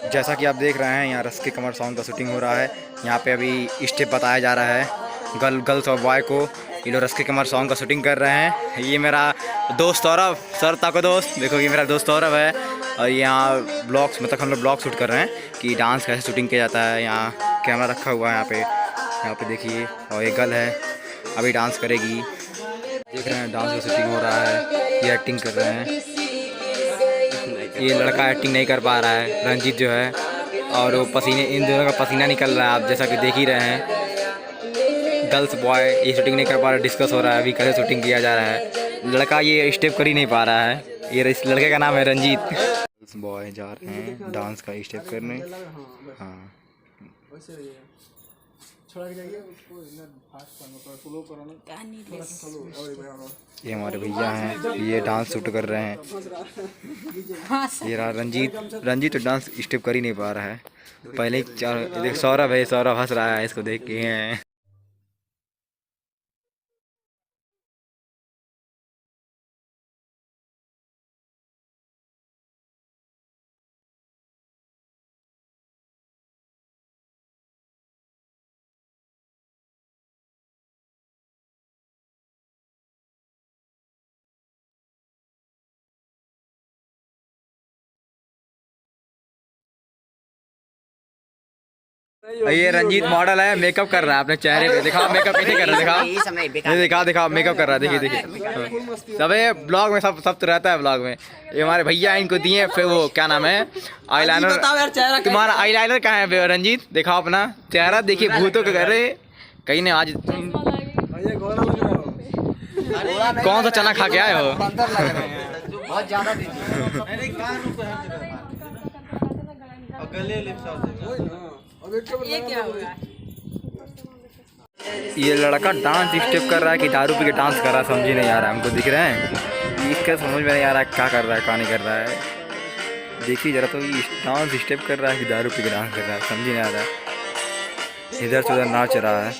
जैसा कि आप देख रहे हैं यहाँ रस के कमर सॉन्ग का शूटिंग हो रहा है। यहाँ पे अभी स्टेप बताया जा रहा है गर्ल्स और बॉय को। ये लोग रस के कमर सॉन्ग का शूटिंग कर रहे हैं। ये मेरा दोस्त सौरभ, सर ताको दोस्त, देखो ये मेरा दोस्त सौरभ है। और यहाँ ब्लॉग्स मतलब हम लोग ब्लॉग शूट कर रहे हैं कि डांस कैसे शूटिंग किया जाता है। यहाँ कैमरा रखा हुआ है यहाँ पे देखिए। और ये गर्ल है अभी डांस करेगी। देख रहे हैं डांस का शूटिंग हो रहा है। ये एक्टिंग कर रहे हैं। ये लड़का एक्टिंग नहीं कर पा रहा है रंजीत जो है, और वो पसीने, इन दोनों का पसीना निकल रहा है आप जैसा कि देख ही रहे हैं। गर्ल्स बॉय ये शूटिंग नहीं कर पा रहा, डिस्कस हो रहा है अभी कैसे शूटिंग किया जा रहा है। लड़का ये स्टेप कर ही नहीं पा रहा है। ये इस लड़के का नाम है रंजीत। गर्ल्स बॉय जा रहे हैं डांस का स्टेप करने। हाँ ये हमारे भैया हैं, ये डांस शूट कर रहे हैं। ये रहा रंजीत। रंजीत तो डांस स्टेप कर ही नहीं पा रहा है। पहले ही चार देख सौरभ है, सौरभ हंस रहा है इसको देख के हैं। ये रंजीत मॉडल है, मेकअप कर रहा है अपने चेहरे पे। दिखाओ मेकअप कैसे कर रहा है, दिखाओ दिखाओ मेकअप कर रहा है। देखिए देखिए सब ये ब्लॉग में सब तो रहता है ब्लॉग में। ये हमारे भैया इनको दिए फिर वो क्या नाम है आईलाइनर। तुम्हारा आईलाइनर कहाँ है रंजीत? दिखाओ अपना चेहरा देखिए, भूतों के घर कहीं ने आज कौन सा चना खा के आए हो? बहुत ज्यादा ये लड़का डांस स्टेप कर रहा है कि दारू पी के डांस कर रहा है समझ ही नहीं आ रहा है हमको। दिख रहे हैं इसका समझ में नहीं आ रहा है क्या कर रहा है क्या नहीं कर रहा है। देखिए जरा तो ये डांस स्टेप कर रहा है कि दारू पी के डांस कर रहा है समझ ही नहीं आ रहा है। इधर से उधर नाच रहा है।